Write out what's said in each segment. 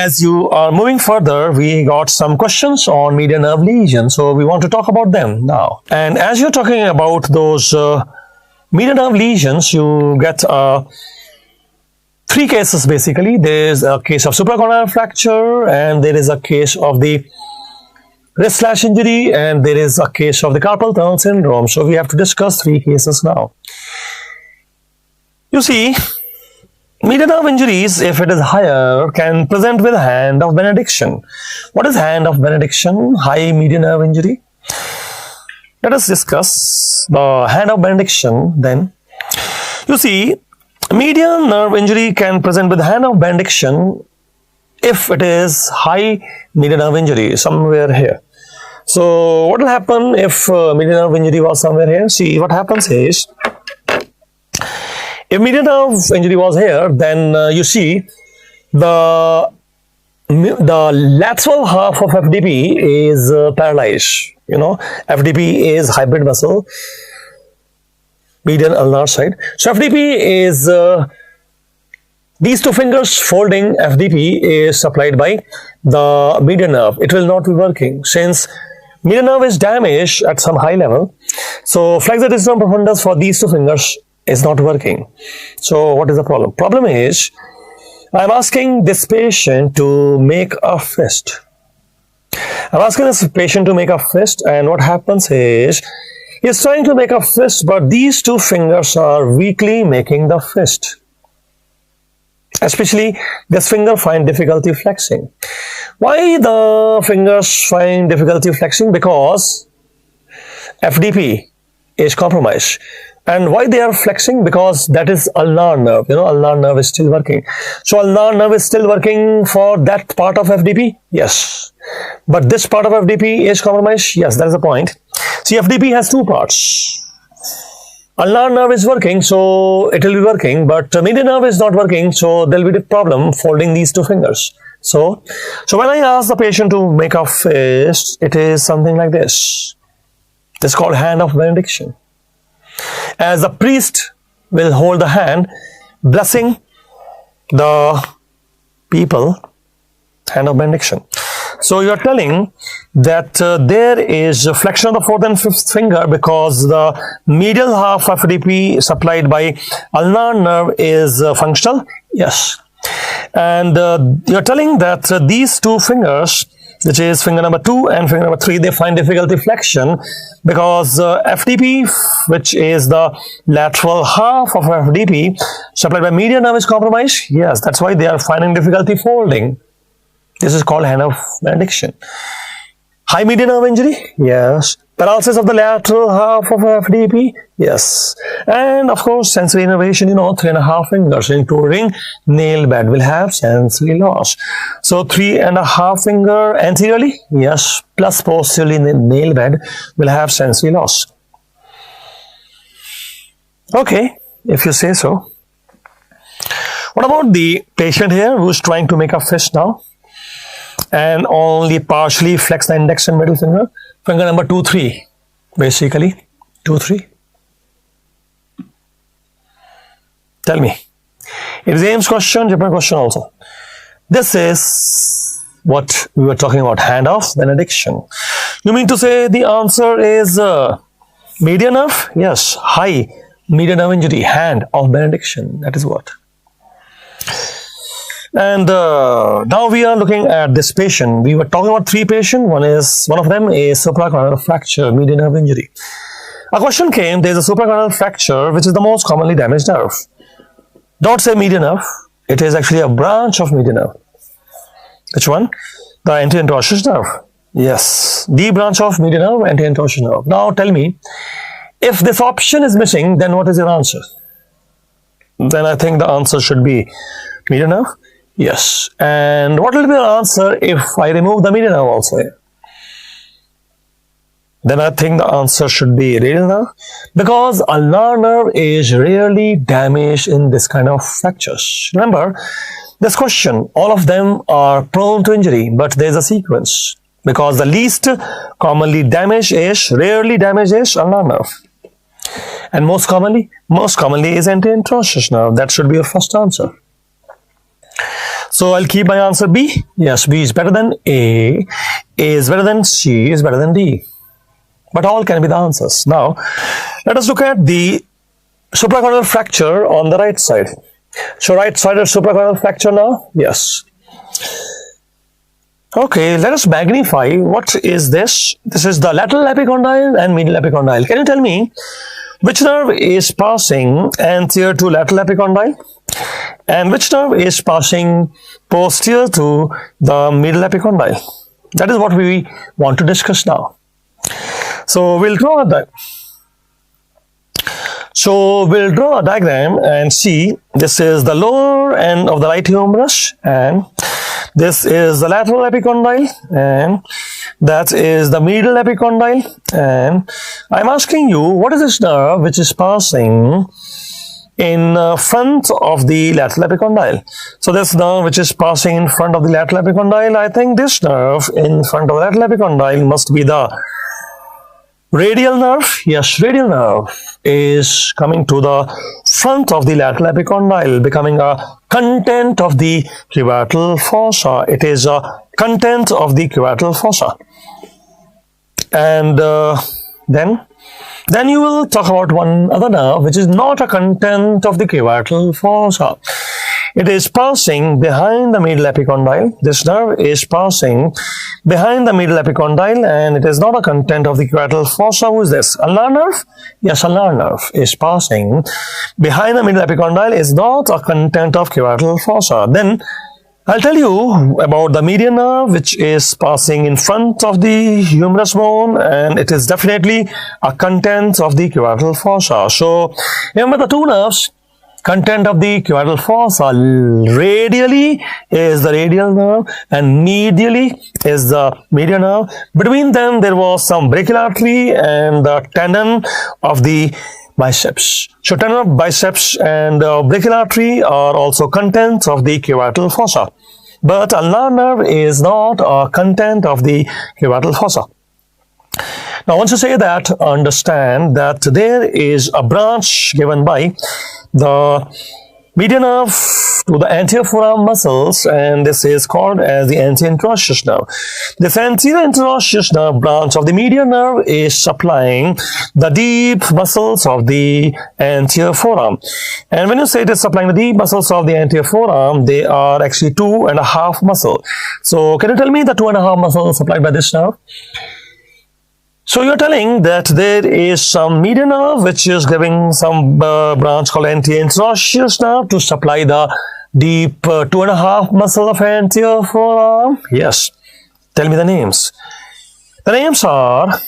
as you are moving further, we got some questions on median nerve lesion. So we want to talk about them now. And as you're talking about those median nerve lesions, you get three cases basically. There is a case of supracondylar fracture, and there is a case of the wrist/injury, and there is a case of the carpal tunnel syndrome. So we have to discuss three cases now. You see, median nerve injuries, if it is higher, can present with hand of benediction. What is hand of benediction? High median nerve injury. Let us discuss the hand of benediction then. You see, median nerve injury can present with hand of benediction if it is high median nerve injury, somewhere here. So what will happen if median nerve injury was somewhere here? See, what happens is, if median nerve injury was here, then you see the lateral half of FDP is paralyzed. You know, FDP is hybrid muscle, median ulnar side. So FDP is these two fingers folding FDP is supplied by the median nerve. It will not be working since median nerve is damaged at some high level. So flexor digitorum profundus for these two fingers is not working. So what is the problem? Problem is, I am asking this patient to make a fist. I'm asking this patient to make a fist, and what happens is, he is trying to make a fist, but these two fingers are weakly making the fist. Especially this finger find difficulty flexing. Why the fingers find difficulty flexing? Because FDP is compromised. And why they are flexing? Because that is ulnar nerve. You know, ulnar nerve is still working. So ulnar nerve is still working for that part of FDP? Yes. But this part of FDP is compromised? Yes, that is the point. See, FDP has two parts. Ulnar nerve is working, so it will be working, but median nerve is not working, so there will be the problem folding these two fingers. So when I ask the patient to make a fist, it is something like this. It's called hand of benediction. As the priest will hold the hand, blessing the people, hand of benediction. So you are telling that there is a flexion of the fourth and fifth finger because the medial half of FDP supplied by ulnar nerve is functional? Yes. And you are telling that these two fingers, which is finger number 2 and finger number 3, they find difficulty flexion because FDP, which is the lateral half of FDP supplied by median nerve, is compromised. Yes, that's why they are finding difficulty folding. This is called hand of benediction. High median nerve injury? Yes. Paralysis of the lateral half of FDP? Yes. And of course, sensory innervation, 3.5 fingers, including nail bed, will have sensory loss. So 3.5 finger anteriorly? Yes. Plus posteriorly nail bed will have sensory loss. Okay, if you say so. What about the patient here who is trying to make a fist now and only partially flex the index and middle finger? Finger number 2, 3, basically 2, 3. Tell me. It is Ames question, Japan question also. This is what we were talking about, hand of benediction. You mean to say the answer is median nerve? Yes, high median nerve injury, hand of benediction. That is what. And now we are looking at this patient. We were talking about 3 patients. One of them is supracondylar fracture, median nerve injury. A question came, there is a supracondylar fracture, which is the most commonly damaged nerve. Don't say median nerve. It is actually a branch of median nerve. Which one? The anterior-anterosseous nerve. Yes, the branch of median nerve, anterior-anterosseous nerve. Now tell me, if this option is missing, then what is your answer? Then I think the answer should be median nerve. Yes. And what will be the answer if I remove the median nerve also here? Then I think the answer should be radial nerve, because ulnar nerve is rarely damaged in this kind of fractures. Remember, this question, all of them are prone to injury, but there is a sequence, because the least commonly damaged is, rarely damaged is ulnar nerve. And most commonly is anterior-anterosseous nerve. That should be your first answer. So I'll keep my answer B. Yes, B is better than A is better than C is better than D. But all can be the answers. Now, let us look at the supracondylar fracture on the right side. So right-sided supracondylar fracture now? Yes. Okay, let us magnify. What is this? This is the lateral epicondyle and medial epicondyle. Can you tell me which nerve is passing anterior to lateral epicondyle and which nerve is passing posterior to the medial epicondyle? That is what we want to discuss now. So we'll draw a diagram and see this is the lower end of the right humerus and this is the lateral epicondyle and that is the medial epicondyle, and I'm asking you what is this nerve which is passing in front of the lateral epicondyle. So this nerve which is passing in front of the lateral epicondyle, I think this nerve in front of the lateral epicondyle must be the radial nerve. Yes, radial nerve is coming to the front of the lateral epicondyle, becoming a content of the cubital fossa. It is a content of the cubital fossa. And then you will talk about one other nerve which is not a content of the cubital fossa. It is passing behind the medial epicondyle. This nerve is passing behind the medial epicondyle and it is not a content of the cubital fossa. Who is this? Ulnar nerve? Yes, ulnar nerve is passing behind the medial epicondyle, is not a content of cubital fossa. Then I'll tell you about the median nerve which is passing in front of the humerus bone and it is definitely a content of the cubital fossa. So remember the two nerves. Content of the cubital fossa radially is the radial nerve and medially is the median nerve. Between them there was some brachial artery and the tendon of the biceps. So tendon of biceps and brachial artery are also contents of the cubital fossa. But ulnar nerve is not a content of the cubital fossa. Now once you say that, understand that there is a branch given by the median nerve to the anterior forearm muscles and this is called as the anterior interosseous nerve. This anterior interosseous nerve branch of the median nerve is supplying the deep muscles of the anterior forearm. And when you say it is supplying the deep muscles of the anterior forearm, they are actually 2.5 muscles. So can you tell me the 2.5 muscles supplied by this nerve? So you're telling that there is some median nerve which is giving some branch called anterior interosseous nerve to supply the deep 2.5 muscle of anterior forearm. Yes. Tell me the names. The names are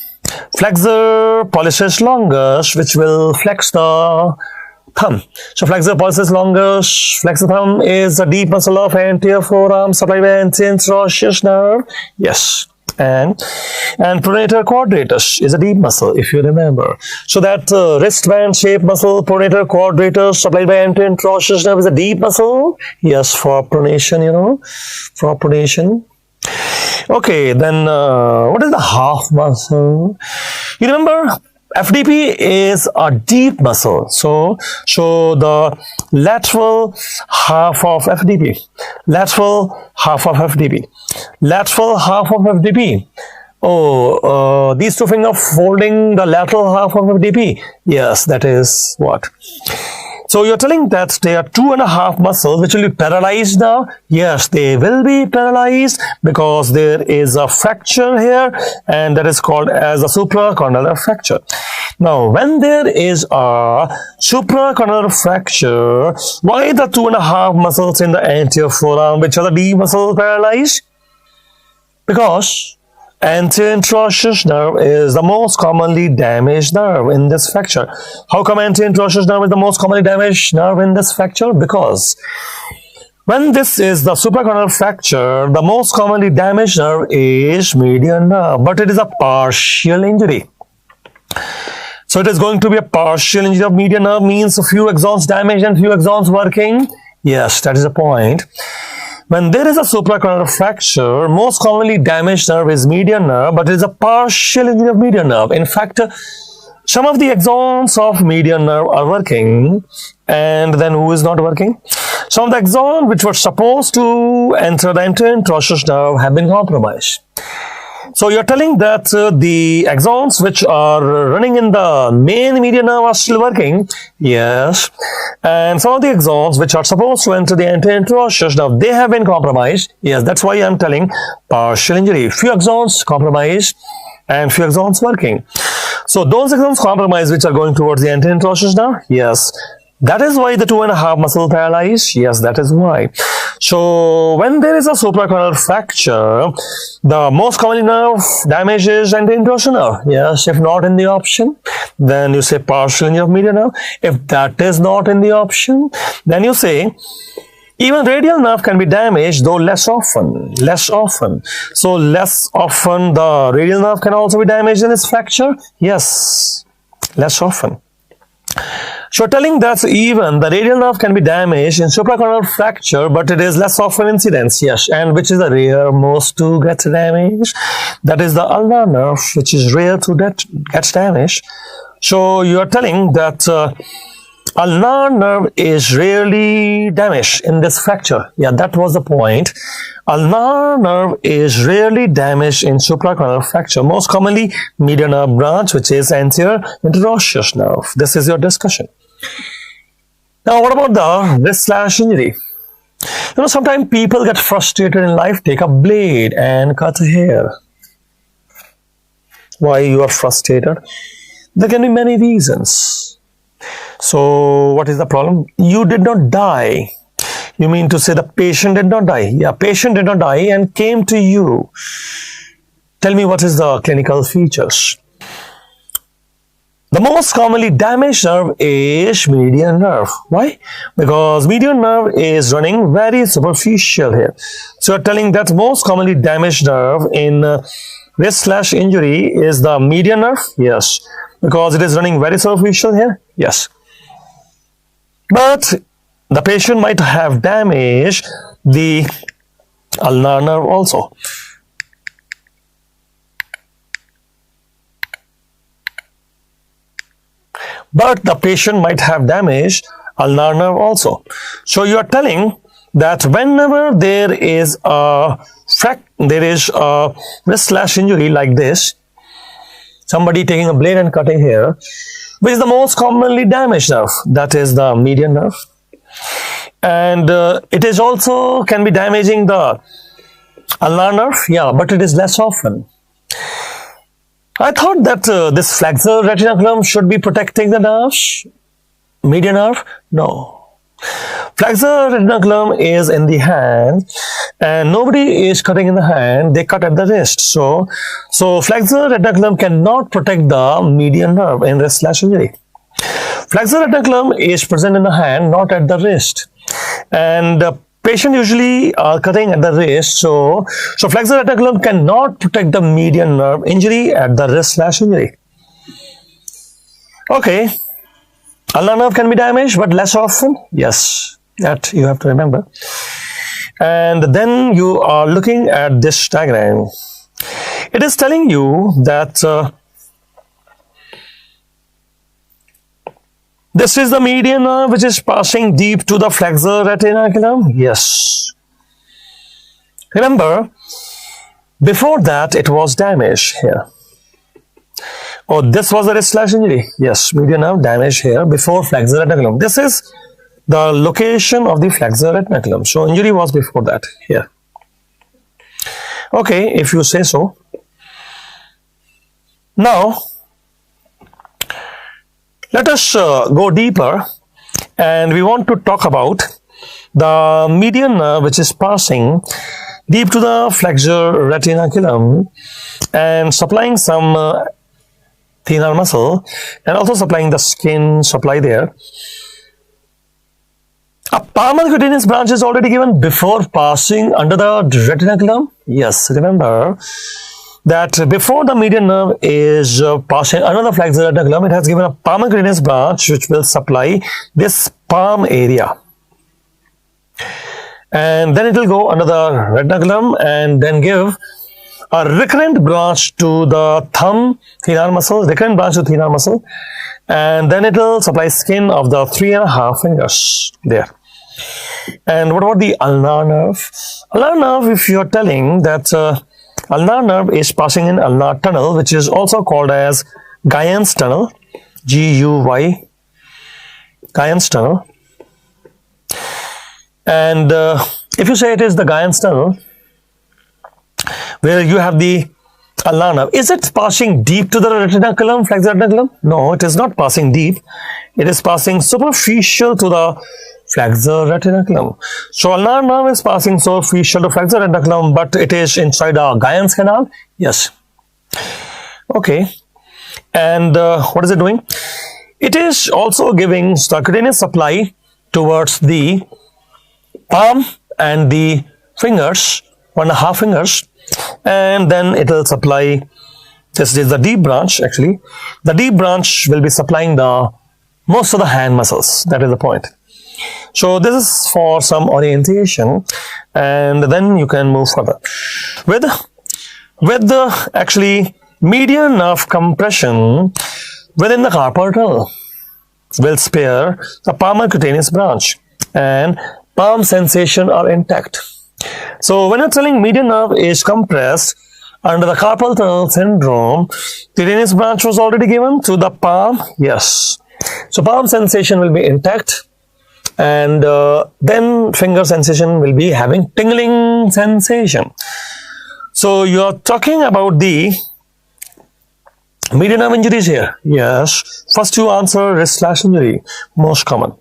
flexor pollicis longus, which will flex the thumb. So flexor pollicis longus, flexor thumb is the deep muscle of anterior forearm supplied by anterior interosseous nerve. Yes. And pronator quadratus is a deep muscle, if you remember. So that wristband shaped muscle, pronator quadratus, supplied by anterior interosseous nerve, is a deep muscle. Yes, for pronation, you know, for pronation. Okay, then what is the half muscle? You remember, FDP is a deep muscle. So the lateral half of FDP, lateral half of FDP, lateral half of FDP. Oh, these two fingers folding the lateral half of FDP. Yes, that is what? So you're telling that there are 2.5 muscles which will be paralyzed now. Yes, they will be paralyzed because there is a fracture here and that is called as a supracondylar fracture. Now, when there is a supracondylar fracture, why the 2.5 muscles in the anterior forearm, which are the deep muscles, paralyzed? Because anterior interosseous nerve is the most commonly damaged nerve in this fracture. How come anterior interosseous nerve is the most commonly damaged nerve in this fracture? Because when this is the supracondylar fracture, the most commonly damaged nerve is median nerve, but it is a partial injury. So it is going to be a partial injury of median nerve, means a few axons damaged and few axons working. Yes, that is the point. When there is a supracondylar fracture, most commonly damaged nerve is median nerve, but it is a partial injury of median nerve. In fact, some of the axons of median nerve are working, and then who is not working? Some of the axons which were supposed to enter the anterior interosseous nerve have been compromised. So you're telling that the axons which are running in the main median nerve are still working? Yes. And some of the axons which are supposed to enter the anterior interosseous nerve, they have been compromised. Yes, that's why I'm telling partial injury. Few axons compromised and few axons working. So those axons compromised which are going towards the anterior interosseous nerve? Yes. That is why the 2.5 muscle paralyzed? Yes, that is why. So when there is a supracorneal fracture, the most commonly nerve damage is anterior interosseous nerve. Yes, if not in the option, then you say partial injury of median nerve. If that is not in the option, then you say even radial nerve can be damaged, though less often. So less often the radial nerve can also be damaged in this fracture? Yes, less often. So telling that even the radial nerve can be damaged in supracorneal fracture, but it is less often incidence, yes. And which is the rare most to get damaged? That is the ulnar nerve, which is rare to get damaged. So you are telling that ulnar nerve is rarely damaged in this fracture. Yeah, that was the point. Ulnar nerve is rarely damaged in supracorneal fracture. Most commonly median nerve branch, which is anterior interosseous nerve. This is your discussion. Now, what about the wrist/injury? You know, sometimes people get frustrated in life, take a blade and cut a hair. Why you are frustrated? There can be many reasons. So, what is the problem? You did not die. You mean to say the patient did not die? Yeah, patient did not die and came to you. Tell me what is the clinical features. The most commonly damaged nerve is median nerve. Why? Because median nerve is running very superficial here. So you're telling that most commonly damaged nerve in wrist/injury is the median nerve? Yes. Because it is running very superficial here? Yes. But the patient might have damaged the ulnar nerve also. But the patient might have damaged ulnar nerve also. So you are telling that whenever there is a wrist/injury like this, somebody taking a blade and cutting here, which is the most commonly damaged nerve, that is the median nerve, and it is also can be damaging the ulnar nerve, yeah, but it is less often. I thought that this flexor retinaculum should be protecting the nerves, median nerve. No. Flexor retinaculum is in the hand and nobody is cutting in the hand, they cut at the wrist. So flexor retinaculum cannot protect the median nerve in wrist/injury. Flexor retinaculum is present in the hand, not at the wrist. And patient usually are cutting at the wrist, so flexor retinaculum cannot protect the median nerve injury at the wrist/injury. Okay, ulnar nerve can be damaged, but less often. Yes, that you have to remember. And then you are looking at this diagram. It is telling you that this is the median nerve which is passing deep to the flexor retinaculum. Yes. Remember, before that it was damaged here. Oh, this was a wrist/injury. Yes, median nerve damage here before flexor retinaculum. This is the location of the flexor retinaculum. So injury was before that here. Okay, if you say so. Now, let us go deeper, and we want to talk about the median nerve which is passing deep to the flexor retinaculum and supplying some thenar muscle and also supplying the skin supply there. A palmar cutaneous branch is already given before passing under the retinaculum. Yes, remember that before the median nerve is passing under the flexor retinaculum, it has given a palmar cutaneous branch which will supply this palm area. And then it will go under the retinaculum and then give a recurrent branch to the thumb thenar muscle, and then it will supply skin of the 3.5 fingers there. And what about the ulnar nerve? Ulnar nerve, if you are telling that ulnar nerve is passing in ulnar tunnel, which is also called as Guyon's tunnel, G-U-Y, Guyon's tunnel. And if you say it is the Guyon's tunnel, where you have the ulnar nerve, is it passing deep to the retinaculum, flexor retinaculum? No, it is not passing deep. It is passing superficial to the flexor retinaculum. So ulnar nerve is passing superficial to flexor retinaculum, but it is inside a Guyon's canal. Yes. Okay. And what is it doing? It is also giving subcutaneous supply towards the palm and the fingers, 1.5 fingers, and then it will supply. This is the deep branch. Actually, the deep branch will be supplying the most of the hand muscles. That is the point. So this is for some orientation, and then you can move further with the actually median nerve compression within the carpal tunnel will spare the palmar cutaneous branch, and palm sensation are intact. So when you're telling median nerve is compressed under the carpal tunnel syndrome, cutaneous branch was already given to the palm. Yes. So palm sensation will be intact, and then finger sensation will be having tingling sensation. So you are talking about the median nerve injuries here. Yes. First you answer wrist/injury, most common.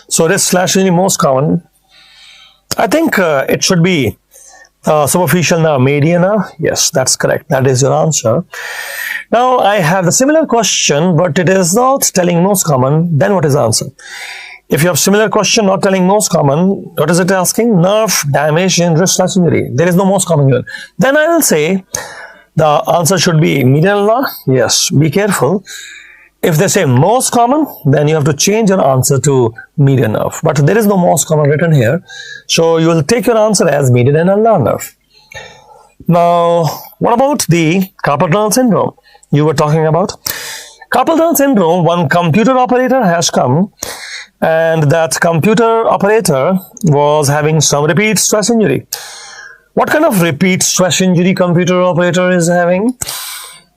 So wrist/injury most common. I think it should be superficial nerve, median nerve. Yes, that's correct. That is your answer. Now I have a similar question, but it is not telling most common. Then what is the answer? If you have similar question not telling most common, what is it asking? Nerve damage in wrist/injury. There is no most common here. Then I will say the answer should be median ulnar. Yes, be careful. If they say most common, then you have to change your answer to median nerve. But there is no most common written here. So you will take your answer as median and ulnar nerve. Now, what about the carpal tunnel syndrome you were talking about? Carpal tunnel syndrome, one computer operator has come, and that computer operator was having some repeat stress injury. What kind of repeat stress injury computer operator is having?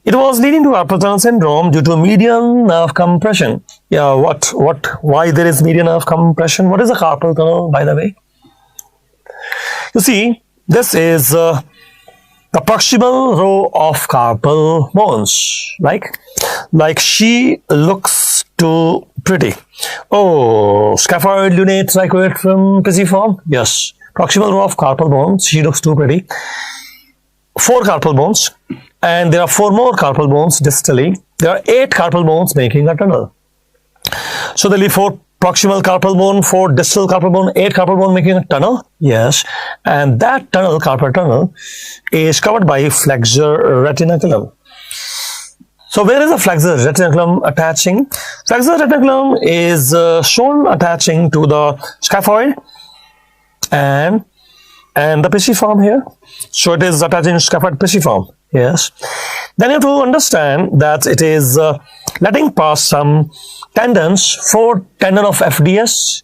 It was leading to carpal tunnel syndrome due to median nerve compression. Yeah, why there is median nerve compression? What is a carpal tunnel, by the way? You see, this is the proximal row of carpal bones. Like she looks too pretty. Oh, scaphoid, lunate, trichoatrium, pisiform. Yes, proximal row of carpal bones. She looks too pretty. 4 carpal bones, and there are 4 more carpal bones distally. There are 8 carpal bones making a tunnel. So there will be 4 proximal carpal bone, 4 distal carpal bone, 8 carpal bone making a tunnel. Yes, and that tunnel, carpal tunnel, is covered by flexor retinaculum. So where is the flexor retinaculum attaching? Flexor retinaculum is shown attaching to the scaphoid and the pisiform here. So it is attaching to scaphoid pisiform. Yes. Then you have to understand that it is letting pass some tendons, 4 tendon of FDS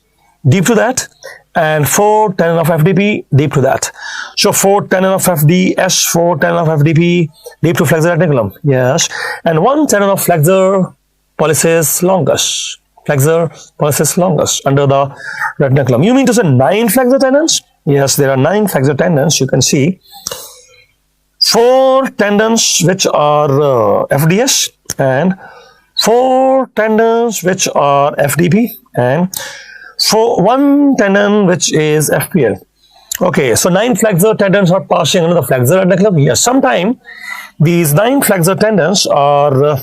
deep to that, and 4 tendon of FDP deep to that. So 4 tendon of FDS, 4 tendon of FDP deep to flexor retinaculum. Yes. And 1 tendon of flexor pollicis longus. Flexor pollicis longus under the retinaculum. You mean to say 9 flexor tendons? Yes, there are 9 flexor tendons. You can see 4 tendons which are FDS, and 4 tendons which are FDP, and 1 tendon which is FPL. Okay, so 9 flexor tendons are passing under the flexor retinaculum. Yes, sometimes these 9 flexor tendons are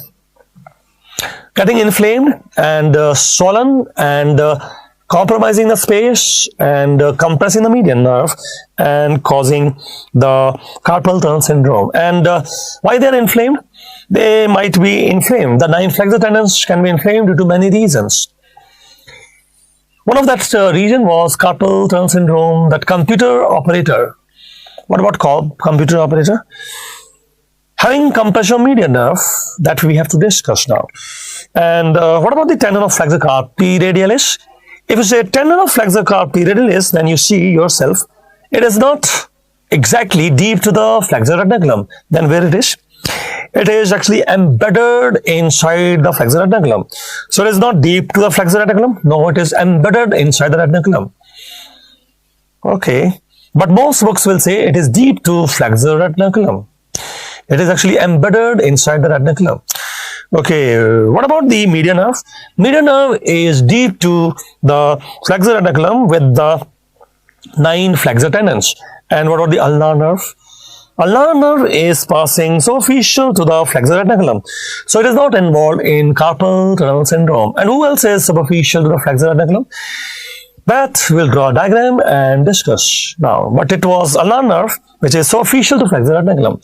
getting inflamed and swollen and compromising the space and compressing the median nerve and causing the carpal tunnel syndrome. And why they are inflamed? They might be inflamed. The 9 flexor tendons can be inflamed due to many reasons. One of that reason was carpal tunnel syndrome. That computer operator. What about computer operator? Having compression median nerve, that we have to discuss now. And what about the tendon of flexor carpi radialis? If you say tendon of flexor carpi radialis, then you see yourself, it is not exactly deep to the flexor retinaculum. Then where it is? It is actually embedded inside the flexor retinaculum. So it is not deep to the flexor retinaculum. No, it is embedded inside the retinaculum. Okay. But most books will say it is deep to flexor retinaculum. It is actually embedded inside the retinaculum. Okay, what about the median nerve? Median nerve is deep to the flexor retinaculum with the 9 flexor tendons. And what about the ulnar nerve? Ulnar nerve is passing superficial to the flexor retinaculum. So it is not involved in carpal tunnel syndrome. And who else is superficial to the flexor retinaculum? That we'll draw a diagram and discuss now. But it was ulnar nerve which is superficial to flexor retinaculum.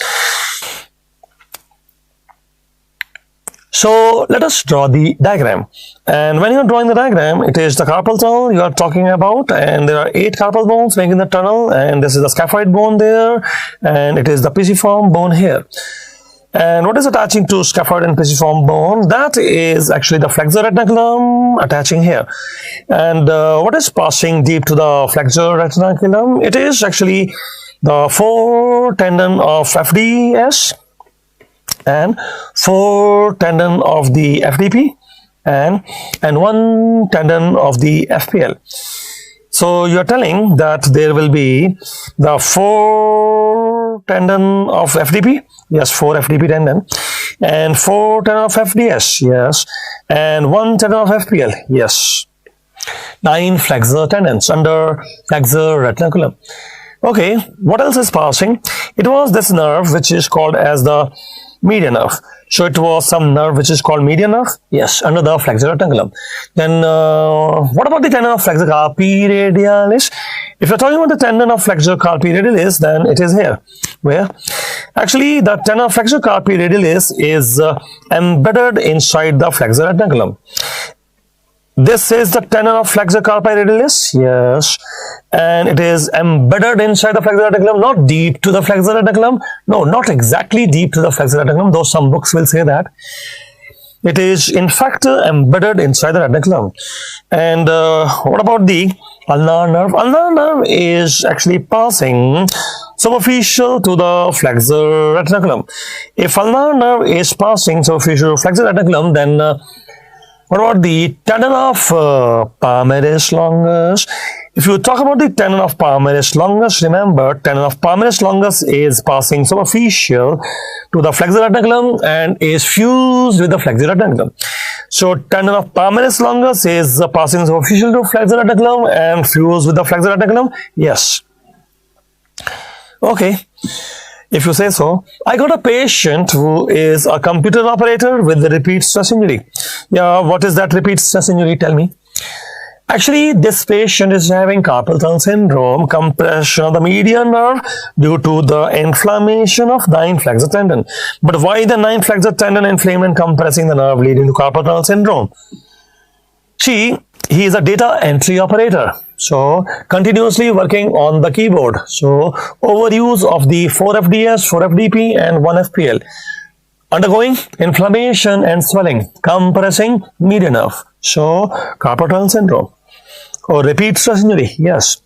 So let us draw the diagram. And when you are drawing the diagram, it is the carpal tunnel you are talking about, and there are 8 carpal bones making the tunnel, and this is the scaphoid bone there, and it is the pisiform bone here. And what is attaching to scaphoid and pisiform bone? That is actually the flexor retinaculum attaching here. And what is passing deep to the flexor retinaculum? It is actually the 4 tendon of FDS and 4 tendon of the FDP and 1 tendon of the FPL. So you are telling that there will be the 4 tendon of FDP, yes, 4 FDP tendon, and 4 tendon of FDS, yes, and 1 tendon of FPL, yes. 9 flexor tendons under flexor retinaculum. Okay, what else is passing? It was this nerve which is called as the median nerve. So it was some nerve which is called median nerve, yes, under the flexor retinaculum. Then what about the tendon of flexor carpi radialis? If you're talking about the tendon of flexor carpi radialis, then it is here. Where? Actually, the tendon of flexor carpi radialis is embedded inside the flexor retinaculum. This is the tendon of flexor carpi radialis, yes, and it is embedded inside the flexor retinaculum, not deep to the flexor retinaculum. No, not exactly deep to the flexor retinaculum, though some books will say that. It is in fact embedded inside the retinaculum. And what about the ulnar nerve? Ulnar nerve is actually passing superficial to the flexor retinaculum. If ulnar nerve is passing superficial to flexor retinaculum, then what about the tendon of palmaris longus? If you talk about the tendon of palmaris longus, remember tendon of palmaris longus is passing superficial to the flexor retinaculum and is fused with the flexor retinaculum. So tendon of palmaris longus is passing superficial to flexor retinaculum and fused with the flexor retinaculum. Yes. Okay. If you say so. I got a patient who is a computer operator with a repeat stress injury. Yeah, what is that repeat stress injury? Tell me. Actually, this patient is having carpal tunnel syndrome, compression of the median nerve due to the inflammation of 9 flexor tendon. But why the 9 flexor tendon inflamed and compressing the nerve leading to carpal tunnel syndrome? See, he is a data entry operator. So, continuously working on the keyboard. So, overuse of the 4FDS, 4FDP and 1FPL. Undergoing inflammation and swelling, compressing median nerve. So, carpal tunnel syndrome or repeat stress injury. Yes.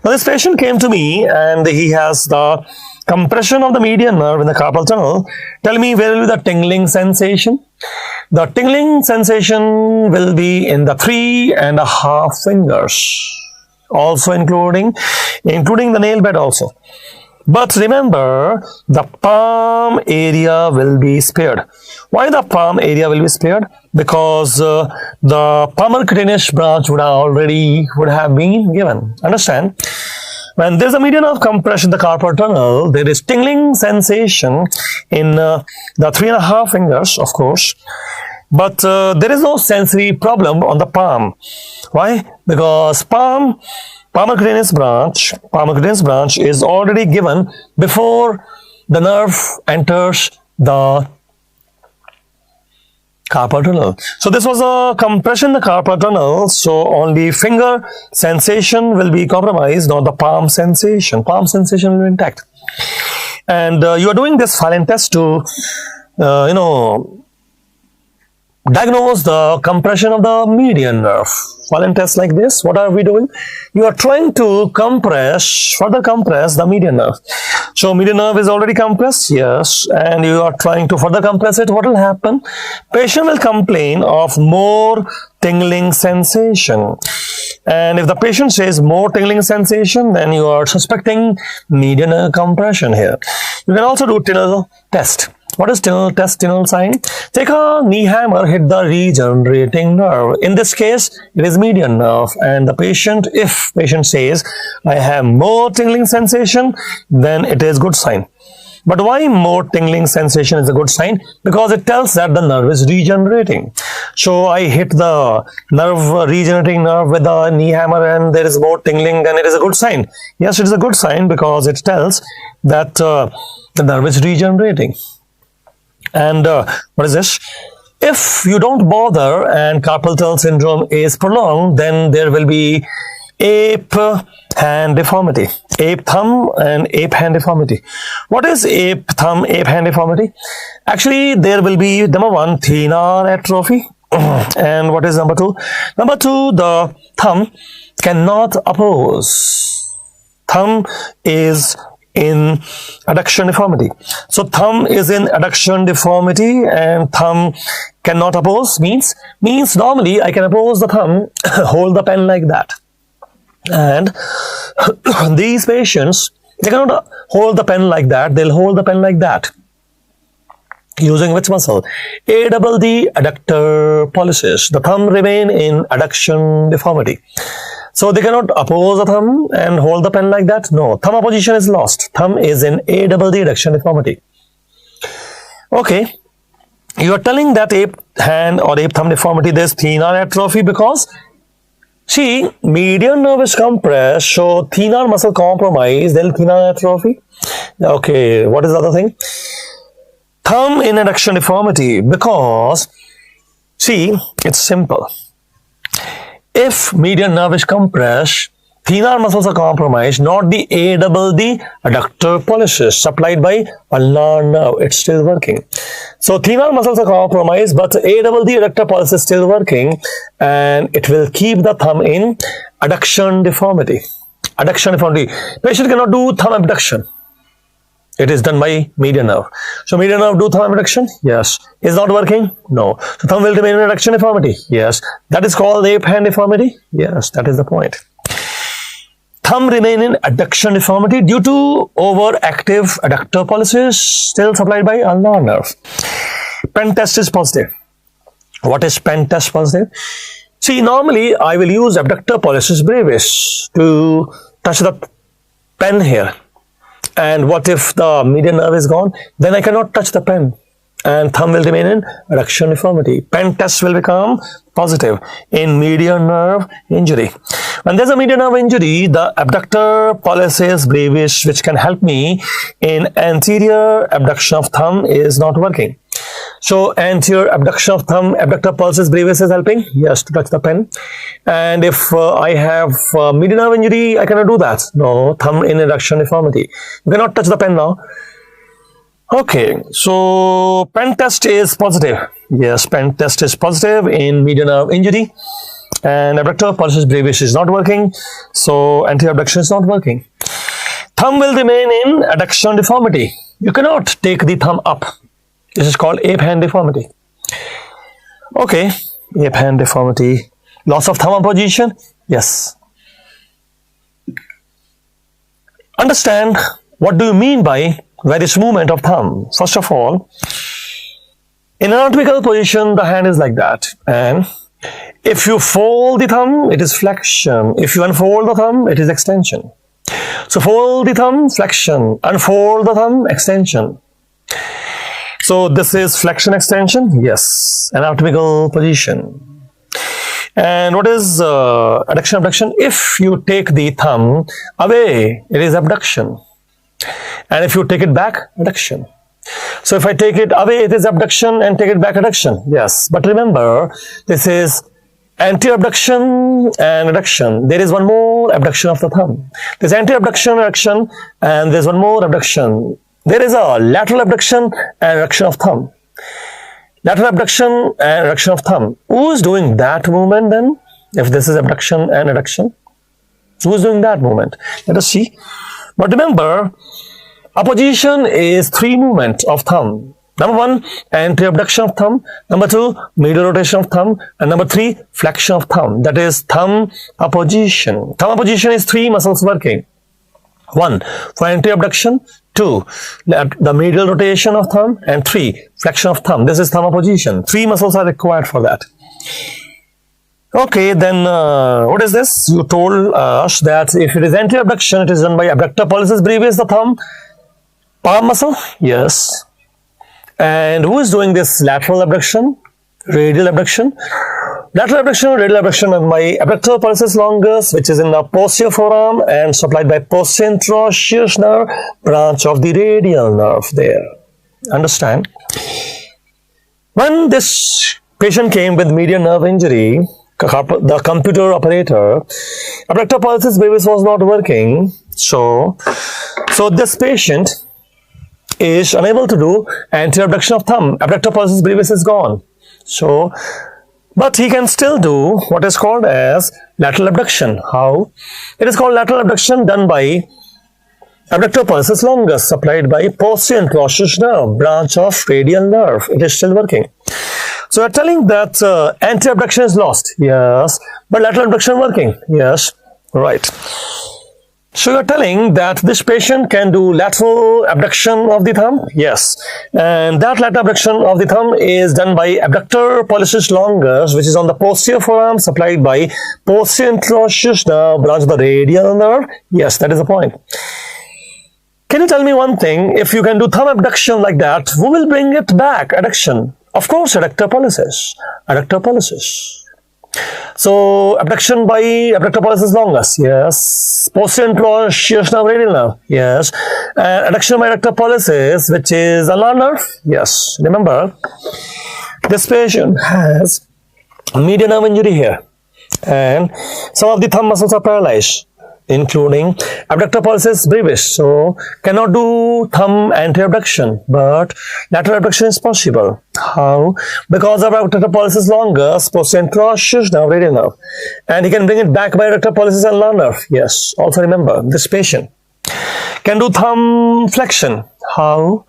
Now, this patient came to me and he has the compression of the median nerve in the carpal tunnel. Tell me, where will be the tingling sensation? The tingling sensation will be in the 3.5 fingers. Also including the nail bed also. But remember, the palm area will be spared. Why the palm area will be spared? Because the palmar cutaneous branch would have been given. Understand? When there is a median nerve compression in the carpal tunnel, there is tingling sensation in the 3.5 fingers, of course. But there is no sensory problem on the palm. Why? Because palmar cutaneous branch is already given before the nerve enters the carpal tunnel. So this was a compression in the carpal tunnel. So only finger sensation will be compromised, not the palm sensation. Palm sensation will be intact. And you are doing this Phelan test to, diagnose the compression of the median nerve. Phelan test like this, what are we doing? You are trying to further compress the median nerve. So median nerve is already compressed, yes, and you are trying to further compress it. What will happen? Patient will complain of more tingling sensation. And if the patient says more tingling sensation, then you are suspecting median nerve compression here. You can also do Tinel test. What is Tinel test, Tinel sign? Take a knee hammer, hit the regenerating nerve. In this case, it is median nerve. And the patient, if patient says, I have more tingling sensation, then it is good sign. But why more tingling sensation is a good sign? Because it tells that the nerve is regenerating. So I hit the regenerating nerve with the knee hammer and there is more tingling, then it is a good sign. Yes, it is a good sign because it tells that the nerve is regenerating. And what is this? If you don't bother and carpal tunnel syndrome is prolonged, then there will be ape hand deformity, ape thumb and ape hand deformity. What is ape thumb, ape hand deformity? Actually, there will be number one, thenar atrophy. And what is number two? Number two, the thumb cannot oppose. Thumb is in adduction deformity. So thumb is in adduction deformity and thumb cannot oppose means normally I can oppose the thumb, hold the pen like that. And these patients, they cannot hold the pen like that, they'll hold the pen like that. Using which muscle? ADD adductor pollicis. The thumb remain in adduction deformity. So they cannot oppose the thumb and hold the pen like that. No, thumb opposition is lost. Thumb is in ADD adduction deformity. Okay, you are telling that ape hand or ape thumb deformity, there's thenar atrophy because see, median nerve is compressed, so thenar muscle compromise, then thenar atrophy. Okay, what is the other thing? Thumb in adduction deformity because see, it's simple. If median nerve is compressed, thenar muscles are compromised, not the ADD adductor pollicis supplied by ulnar nerve. It's still working. So thenar muscles are compromised, but ADD adductor pollicis is still working, and it will keep the thumb in adduction deformity. Adduction deformity. Patient cannot do thumb abduction. It is done by median nerve. So median nerve do thumb abduction? Yes. Is not working? No. So thumb will remain in adduction deformity? Yes. That is called ape hand deformity? Yes, that is the point. Thumb remain in adduction deformity due to overactive adductor pollicis still supplied by ulnar nerve. Pen test is positive. What is pen test positive? See, normally I will use abductor pollicis brevis to touch the pen here. And what if the median nerve is gone? Then I cannot touch the pen and thumb will remain in adduction deformity. Pen test will become positive in median nerve injury. When there's a median nerve injury, the abductor pollicis brevis, which can help me in anterior abduction of thumb, is not working. So anterior abduction of thumb, abductor pollicis brevis is helping, yes, to touch the pen. And if I have median nerve injury, I cannot do that. No, thumb in adduction deformity. You cannot touch the pen now. Okay, so pen test is positive. Yes, pen test is positive in median nerve injury. And abductor pollicis brevis is not working. So anterior abduction is not working. Thumb will remain in adduction deformity. You cannot take the thumb up. This is called ape hand deformity. Okay, ape hand deformity. Loss of thumb opposition? Yes. Understand what do you mean by various movement of thumb. First of all, in anatomical position, the hand is like that. And if you fold the thumb, it is flexion. If you unfold the thumb, it is extension. So fold the thumb, flexion. Unfold the thumb, extension. So this is flexion extension? Yes. Anatomical position. And what is adduction abduction? If you take the thumb away, it is abduction. And if you take it back, adduction. So if I take it away, it is abduction, and take it back, adduction. Yes. But remember, this is anterior abduction and adduction. There is one more abduction of the thumb. There's anterior abduction, adduction, and there's one more abduction. there is a lateral abduction and adduction of thumb. Lateral abduction and adduction of thumb. Who is doing that movement then? If this is abduction and adduction, who is doing that movement? Let us see. But remember, apposition is 3 movement of thumb. Number 1, anterior abduction of thumb. Number 2, medial rotation of thumb. And number 3, flexion of thumb. That is thumb apposition. Thumb apposition is 3 muscles working. 1, for anterior abduction. 2, the medial rotation of thumb. And 3, flexion of thumb. This is thumb apposition. 3 muscles are required for that. Okay, then what is this? You told us that if it is anterior abduction, it is done by abductor pollicis brevis, the thumb palm muscle. Yes. And who is doing this lateral abduction? Radial abduction. Lateral abduction, radial abduction done by abductor pollicis longus, which is in the posterior forearm and supplied by posterior interosseous nerve, branch of the radial nerve there. Understand? When this patient came with median nerve injury, the computer operator, abductor pollicis brevis was not working, so this patient is unable to do anterior abduction of thumb. Abductor pollicis brevis is gone. So, but he can still do what is called as lateral abduction. How? It is called lateral abduction done by abductor pollicis longus, supplied by posterior interosseous nerve, branch of radial nerve. It is still working. So you are telling that anterior abduction is lost. Yes. But lateral abduction working. Yes. Right. So you are telling that this patient can do lateral abduction of the thumb? Yes. And that lateral abduction of the thumb is done by abductor pollicis longus, which is on the posterior forearm, supplied by posterior interosseous nerve, branch of the radial nerve. Yes, that is the point. Can you tell me one thing? If you can do thumb abduction like that, who will bring it back? Adduction. Of course, adductor pollicis. Adductor pollicis. So, abduction by abductor pollicis longus, yes. Posterior interosseous nerve, radial nerve, yes. Adduction by adductor pollicis, which is ulnar nerve, yes. Remember, this patient has median nerve injury here, and some of the thumb muscles are paralyzed, including abductor pollicis brevis. So, cannot do thumb anterior abduction, but lateral abduction is possible. How? Because of abductor pollicis longus, posterior interosseous nerve, radial nerve. And he can bring it back by adductor pollicis and ulnar nerve. Yes. Also remember, this patient can do thumb flexion. How?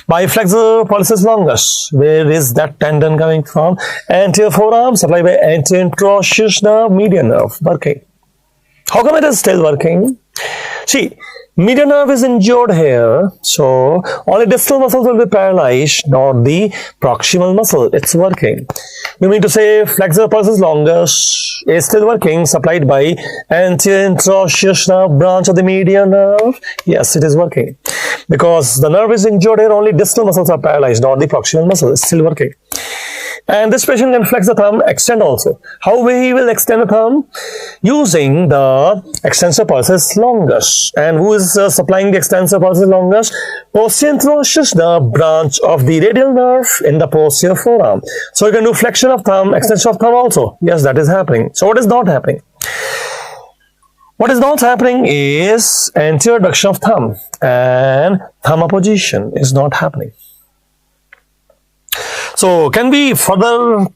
By flexor pollicis longus. Where is that tendon coming from? Anterior forearm, supplied by anterior interosseous nerve, median nerve, working. How come it is still working? See, median nerve is injured here, so only distal muscles will be paralyzed, not the proximal muscle. It's working. You mean to say flexor pollicis longus is still working, supplied by anterior interosseous nerve, branch of the median nerve? Yes, it is working. Because the nerve is injured here, only distal muscles are paralyzed, not the proximal muscle. It's still working. And this patient can flex the thumb, extend also. How he will extend the thumb? Using the extensor pollicis longus. And who is supplying the extensor pollicis longus? Posterior interosseous nerve, branch of the radial nerve in the posterior forearm. So you can do flexion of thumb, extension of thumb also. Yes, that is happening. So what is not happening? What is not happening is anterior abduction of thumb, and thumb apposition is not happening. So, can we further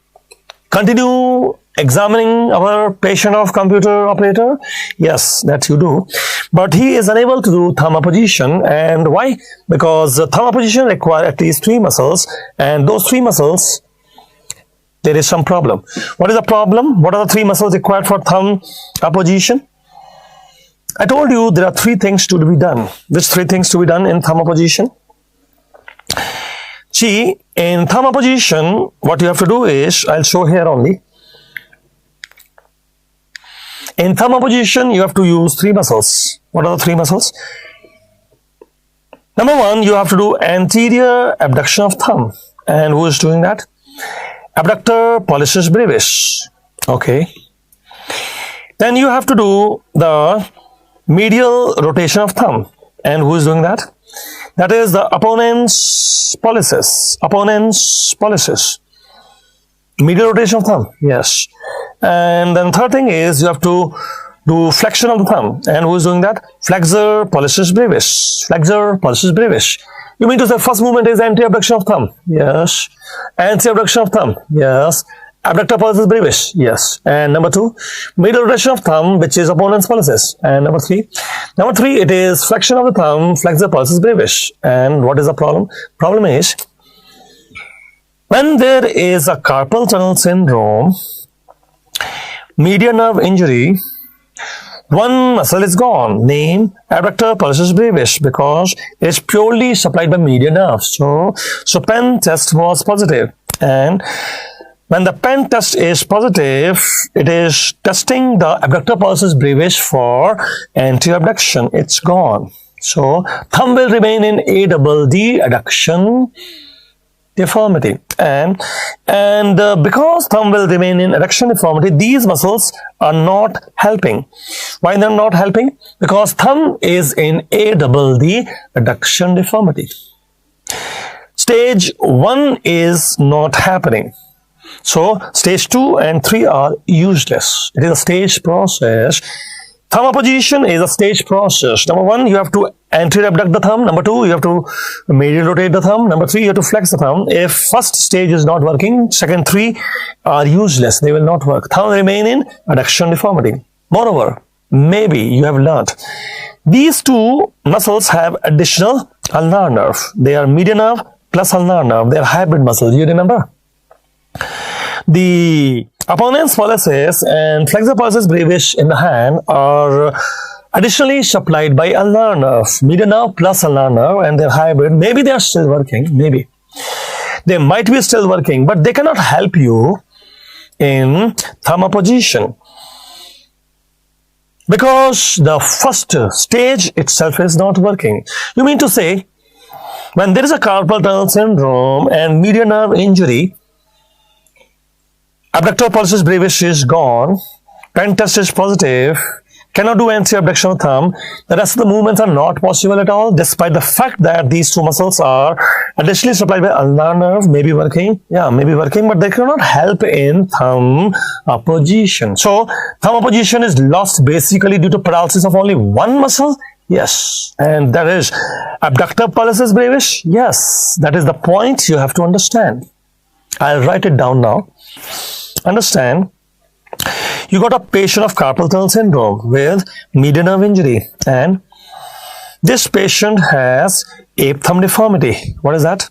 continue examining our patient of computer operator? Yes, that you do. But he is unable to do thumb apposition. And why? Because thumb apposition requires at least 3 muscles. And those 3 muscles, there is some problem. What is the problem? What are the 3 muscles required for thumb apposition? I told you there are 3 things to be done. Which 3 things to be done in thumb apposition? See, in thumb apposition, what you have to do is, I'll show here only. In thumb apposition, you have to use 3 muscles. What are the 3 muscles? Number 1, you have to do anterior abduction of thumb. And who is doing that? Abductor pollicis brevis. Okay. Then you have to do the medial rotation of thumb. And who is doing that? That is the opponent's pollicis. Opponent's pollicis. Medial rotation of thumb. Yes. And then third thing is you have to do flexion of the thumb. And who is doing that? Flexor pollicis brevis. Flexor pollicis brevis. You mean to say first movement is anti-abduction of thumb? Yes. Anti-abduction of thumb? Yes. Abductor pollicis brevis? Yes. And number 2, middle rotation of thumb, which is opponent's pollicis. And number 3, it is flexion of the thumb, flexor pollicis brevis. And what is the problem? Problem is, when there is a carpal tunnel syndrome, median nerve injury, one muscle is gone, name abductor pollicis brevis, because it is purely supplied by median nerve. So pen test was positive, and when the pen test is positive, it is testing the abductor pollicis brevis for anti-abduction. It's gone. So thumb will remain in ADD, adduction deformity, and because thumb will remain in adduction deformity, these muscles are not helping. Why they're not helping? Because thumb is in ADD, adduction deformity. Stage 1 is not happening. So stage 2 and 3 are useless. It is a stage process. Thumb apposition is a stage process. Number 1, you have to anterior abduct the thumb. Number 2, you have to medial rotate the thumb. Number 3, you have to flex the thumb. If first stage is not working, second 3 are useless. They will not work. Thumb remain in adduction deformity. Moreover, maybe you have learnt, these two muscles have additional ulnar nerve. They are median nerve plus ulnar nerve. They are hybrid muscles. You remember? The opponent's pollicis and flexor pollicis brevis in the hand are additionally supplied by ulnar nerve, median nerve plus ulnar nerve, and they're hybrid. Maybe they are still working, maybe. They might be still working, but they cannot help you in thumb apposition, because the first stage itself is not working. You mean to say, when there is a carpal tunnel syndrome and median nerve injury, abductor pollicis brevis is gone, pen test is positive, cannot do anti-abduction of thumb, the rest of the movements are not possible at all, despite the fact that these two muscles are additionally supplied by ulnar nerve, maybe working, but they cannot help in thumb apposition. So thumb apposition is lost basically due to paralysis of only one muscle. Yes, and that is abductor pollicis brevis. Yes, that is the point you have to understand. I'll write it down now. Understand, you got a patient of carpal tunnel syndrome with median nerve injury, and this patient has ape thumb deformity. What is that?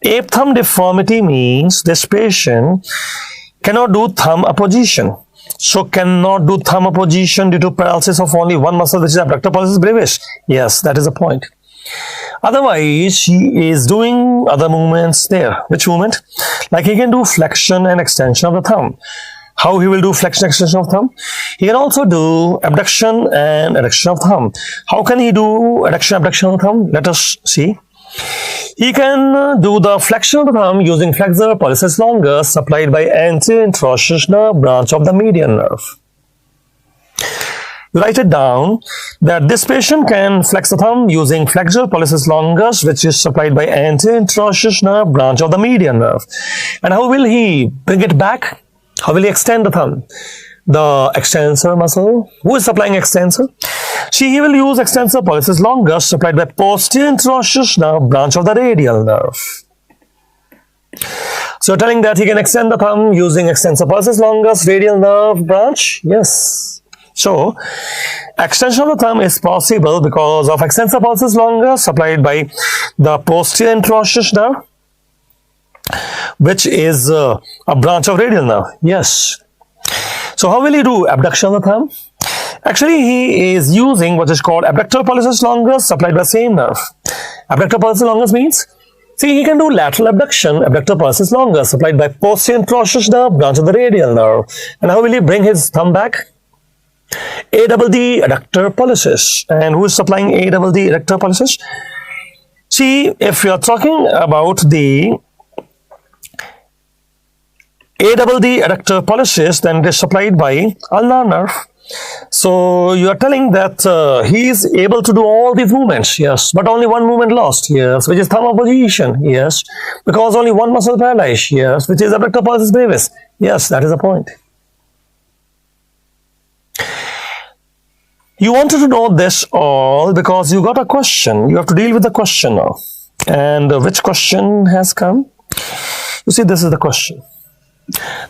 Ape thumb deformity means this patient cannot do thumb apposition. So cannot do thumb apposition due to paralysis of only one muscle, which is abductor pollicis brevis. Yes, that is the point. Otherwise, he is doing other movements there. Which movement? Like he can do flexion and extension of the thumb. How he will do flexion and extension of thumb? He can also do abduction and adduction of thumb. How can he do adduction and abduction of the thumb? Let us see. He can do the flexion of the thumb using flexor pollicis longus supplied by anterior introsus nerve branch of the median nerve. Write it down that this patient can flex the thumb using flexor pollicis longus, which is supplied by anterior introsus nerve branch of the median nerve. And how will he bring it back? How will he extend the thumb? The extensor muscle. Who is supplying extensor? See, he will use extensor pollicis longus supplied by posterior introsus nerve branch of the radial nerve. So you're telling that he can extend the thumb using extensor pollicis longus, radial nerve branch? Yes. So, extension of the thumb is possible because of extensor pollicis longus supplied by the posterior introsus nerve, which is a branch of radial nerve. Yes. So, how will he do abduction of the thumb? Actually, he is using what is called abductor pollicis longus supplied by same nerve. Abductor pollicis longus means, see, he can do lateral abduction, abductor pollicis longus supplied by posterior introsus nerve, branch of the radial nerve. And how will he bring his thumb back? ADD, adductor pollicis. And who is supplying ADD, adductor pollicis? See, if you are talking about the ADD, adductor pollicis, then it is supplied by ulnar nerve. So you are telling that he is able to do all these movements, yes, but only one movement lost, yes, which is thumb apposition, yes, because only one muscle paralyzed, yes, which is abductor pollicis brevis. Yes, that is the point. You wanted to know this all because you got a question. You have to deal with the question now. And which question has come? You see, this is the question.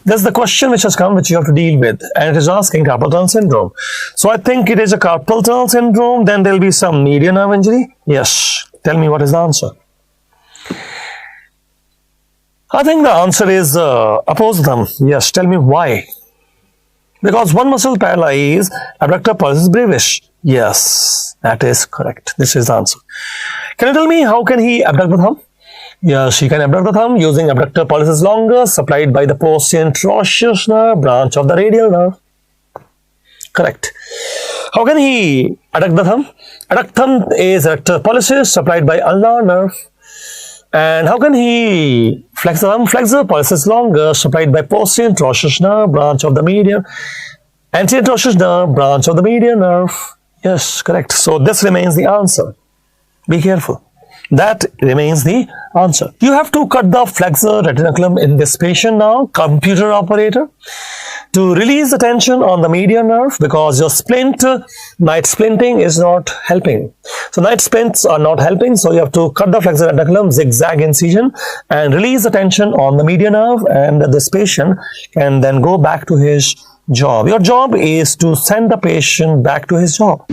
This is the question which has come, which you have to deal with, and it is asking carpal tunnel syndrome. So I think it is a carpal tunnel syndrome. Then there will be some median nerve injury. Yes. Tell me what is the answer. I think the answer is opposite thumb. Yes. Tell me why. Because one muscle paralyzed, abductor pulsus brevis. Yes, that is correct. This is the answer. Can you tell me how can he abduct the thumb? Yes, he can abduct the thumb using abductor pollicis longus supplied by the posterior interosseous nerve branch of the radial nerve. Correct. How can he adduct the thumb? Adduct thumb is abductor pollicis supplied by ulnar nerve. And how can he flex the thumb? Flexor pollicis longus supplied by posterior interosseous nerve branch of the median. Anterior interosseous nerve branch of the median nerve. Yes, correct. So this remains the answer. Be careful. That remains the answer. You have to cut the flexor retinaculum in this patient now, computer operator, to release the tension on the median nerve, because your splint, night splinting is not helping. So night splints are not helping. So you have to cut the flexor retinaculum, zigzag incision, and release the tension on the median nerve, and this patient can then go back to his job. Your job is to send the patient back to his job.